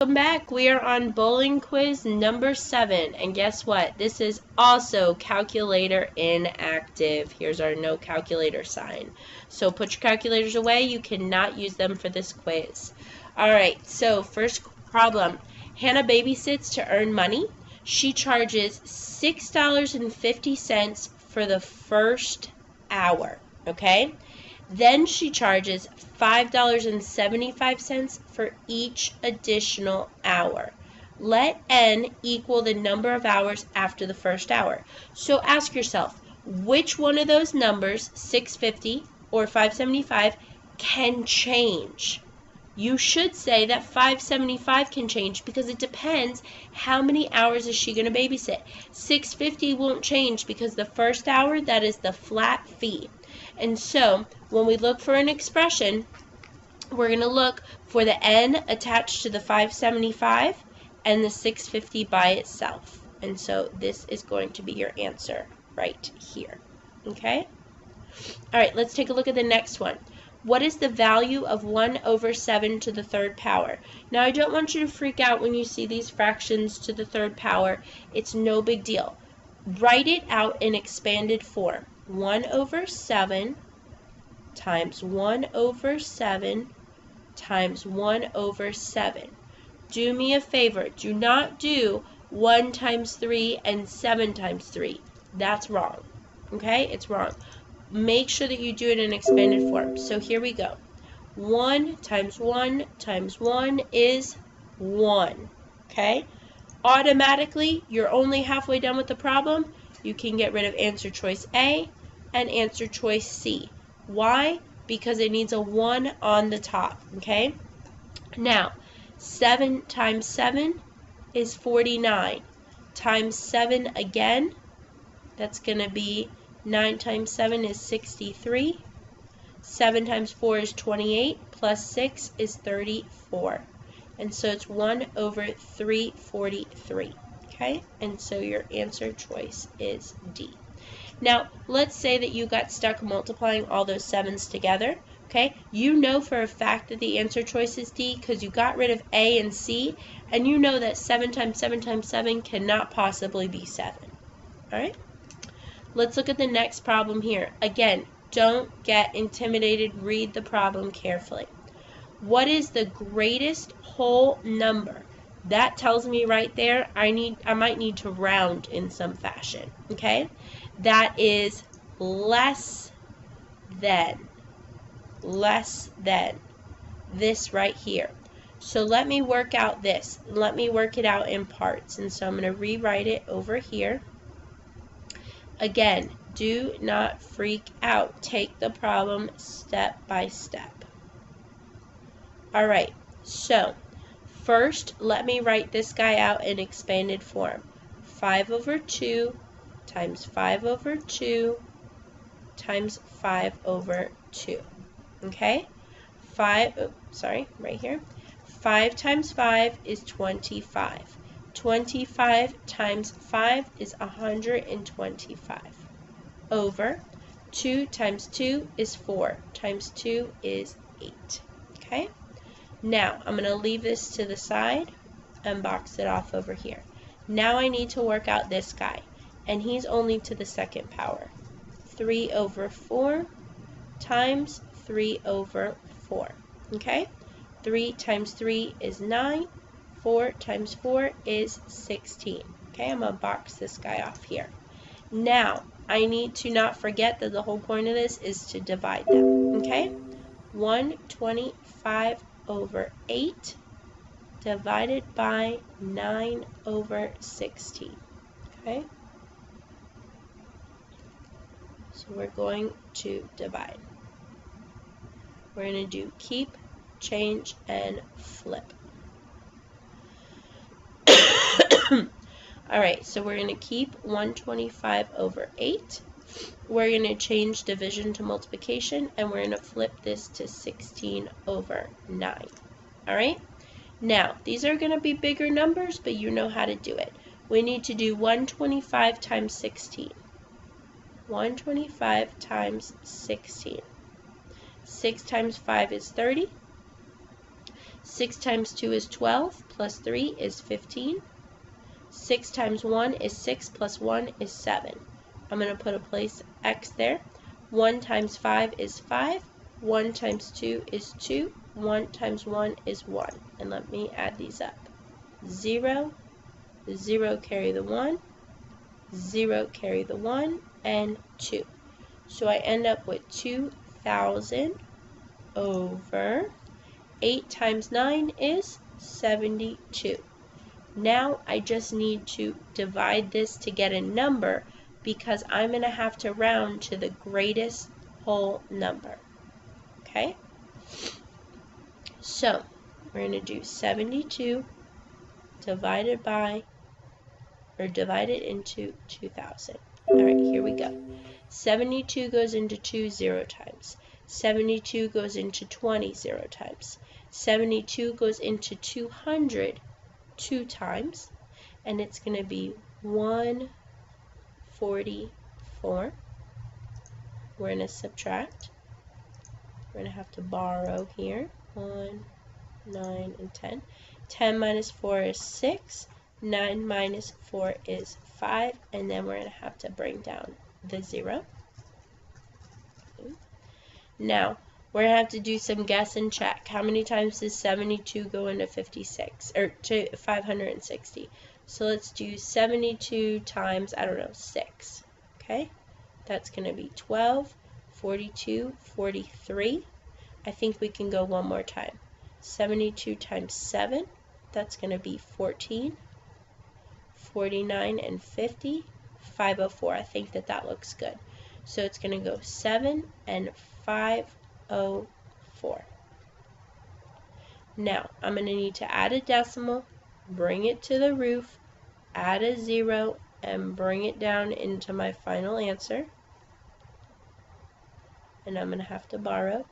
Welcome back. We are on bowling quiz number 7, and guess what? This is also calculator inactive. Here's our no calculator sign. So put your calculators away. You cannot use them for this quiz. Alright, so first problem. Hannah babysits to earn money. She charges $6.50 for the first hour, okay? Then she charges $5.75 for each additional hour. Let n equal the number of hours after the first hour. So ask yourself, which one of those numbers, 650 or 575, can change? You should say that 575 can change because it depends how many hours is she going to babysit. 650 won't change because the first hour, that is the flat fee. And so, when we look for an expression, we're going to look for the n attached to the 575 and the 650 by itself. And so, this is going to be your answer right here. Okay? All right, let's take a look at the next one. What is the value of 1 over 7 to the third power? Now, I don't want you to freak out when you see these fractions to the third power. It's no big deal. Write it out in expanded form. 1 over 7 times 1 over 7 times 1 over 7. Do me a favor. Do not do 1 times 3 and 7 times 3. That's wrong. Okay? It's wrong. Make sure that you do it in expanded form. So here we go. 1 times 1 times 1 is 1. Okay? Automatically, you're only halfway done with the problem. You can get rid of answer choice A and answer choice C. Why? Because it needs a 1 on the top, okay? Now, 7 times 7 is 49. Times 7 again, that's going to be 9 times 7 is 63. 7 times 4 is 28, plus 6 is 34. And so it's 1 over 343, okay? And so your answer choice is D. Now, let's say that you got stuck multiplying all those 7s together, okay? You know for a fact that the answer choice is D because you got rid of A and C, and you know that 7 times 7 times 7 cannot possibly be 7, all right? Let's look at the next problem here. Again, don't get intimidated. Read the problem carefully. What is the greatest whole number? That tells me right there I might need to round in some fashion, okay? That is less than this right here. So let me work out this. Let me work it out in parts. And so I'm going to rewrite it over here. Again, do not freak out. Take the problem step by step. All right, so first, let me write this guy out in expanded form. 5 over 2 times 5 over 2 times 5 over 2. Okay? 5 times 5 is 25. 25 times 5 is 125. Over 2 times 2 is 4 times 2 is 8. Okay? Now, I'm going to leave this to the side and box it off over here. Now I need to work out this guy, and he's only to the second power. 3 over 4 times 3 over 4. Okay? 3 times 3 is 9. 4 times 4 is 16. Okay, I'm going to box this guy off here. Now, I need to not forget that the whole point of this is to divide them. Okay? 125 over 8 divided by 9 over 16. Okay? So we're going to divide. We're going to do keep, change, and flip. Alright, so we're going to keep 125 over 8. We're going to change division to multiplication, and we're going to flip this to 16 over 9. Alright? Now, these are going to be bigger numbers, but you know how to do it. We need to do 125 times 16. 125 times 16. 6 times 5 is 30. 6 times 2 is 12, plus 3 is 15. 6 times 1 is 6, plus 1 is 7. I'm going to put a place X there. 1 times 5 is 5. 1 times 2 is 2. 1 times 1 is 1. And let me add these up. 0, 0 carry the 1, 0 carry the 1, and 2. So I end up with 2,000 over 8 times 9 is 72. Now I just need to divide this to get a number because I'm going to have to round to the greatest whole number. Okay? So we're going to do 72 divided into 2,000. Alright, here we go. 72 goes into 2 0 times. 72 goes into 20 0 times. 72 goes into 200 2 times, and it's going to be 144. We're going to subtract. We're going to have to borrow here. 1, 9, and 10. 10 minus 4 is 6. 9 minus 4 is 5. And then we're going to have to bring down the 0. Okay. Now, we're going to have to do some guess and check. How many times does 72 go into 56, or to 560? So let's do 72 times, I don't know, 6. Okay? That's going to be 12, 42, 43. I think we can go one more time. 72 times 7, that's going to be 14. 49 and 50, 504. I think that looks good. So it's going to go 7 and 504. Now, I'm going to need to add a decimal, bring it to the roof, add a 0, and bring it down into my final answer. And I'm going to have to borrow.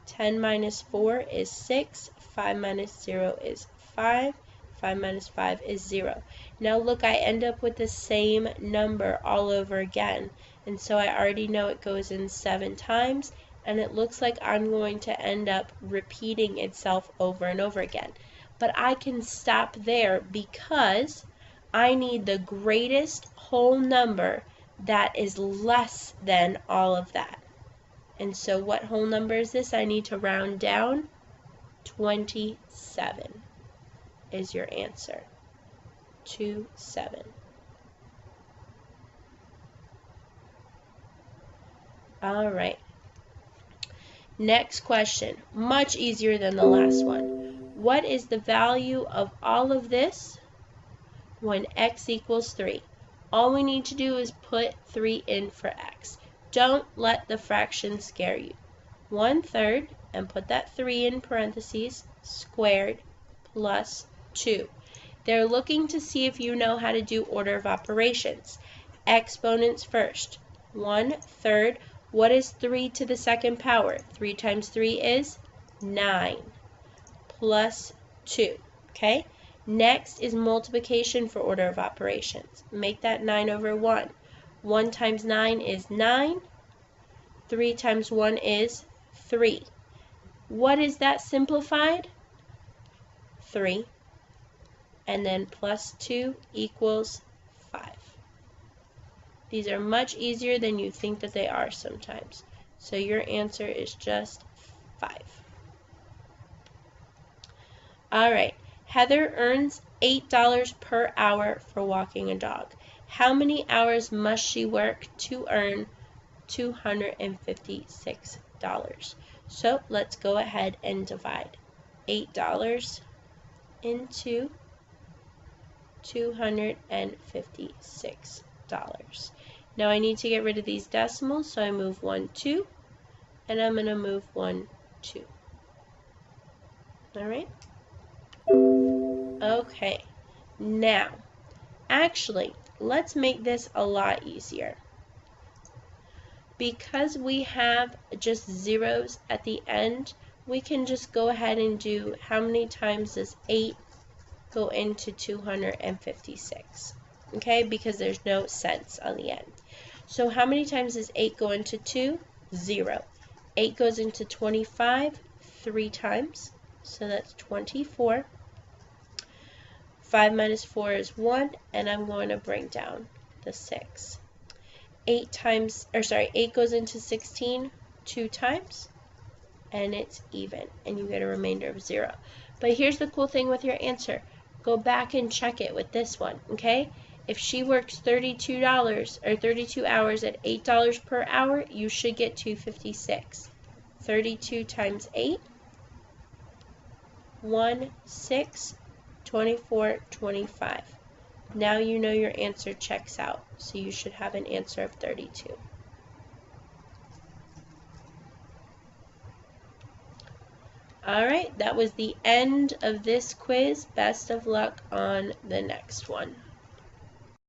10 minus 4 is 6. 5 minus 0 is 5. 5 minus 5 is 0. Now look, I end up with the same number all over again. And so I already know it goes in 7 times. And it looks like I'm going to end up repeating itself over and over again. But I can stop there because I need the greatest whole number that is less than all of that. And so what whole number is this? I need to round down. 27 is your answer. 27. All right. Next question, much easier than the last one. What is the value of all of this when x equals 3? All we need to do is put 3 in for x. Don't let the fraction scare you. 1/3, and put that 3 in parentheses, squared plus 2. They're looking to see if you know how to do order of operations. Exponents first. 1/3. What is 3 to the second power? 3 times 3 is 9 plus 2. Okay? Next is multiplication for order of operations. Make that 9 over 1. 1 times 9 is 9. 3 times 1 is 3. What is that simplified? 3. And then plus 2 equals 5. These are much easier than you think that they are sometimes. So your answer is just 5. All right. Heather earns $8 per hour for walking a dog. How many hours must she work to earn $256? So let's go ahead and divide $8 into $256. Now I need to get rid of these decimals, so I move 1, 2, and I'm going to move 1, 2. All right? Okay. Now, actually, let's make this a lot easier. Because we have just zeros at the end, we can just go ahead and do how many times does 8 go into 256? Okay, because there's no cents on the end. So how many times does 8 go into 2? 0. 8 goes into 25 3 times. so that's 24. 5 minus 4 is 1, and I'm going to bring down the 6. 8 goes into 16 2 times, and it's even, and you get a remainder of 0. But here's the cool thing with your answer. Go back and check it with this one, okay? If she works $32 or 32 hours at $8 per hour, you should get $256. 32 times 8, 1, 6, 24, 25. Now you know your answer checks out, so you should have an answer of 32. Alright, that was the end of this quiz. Best of luck on the next one.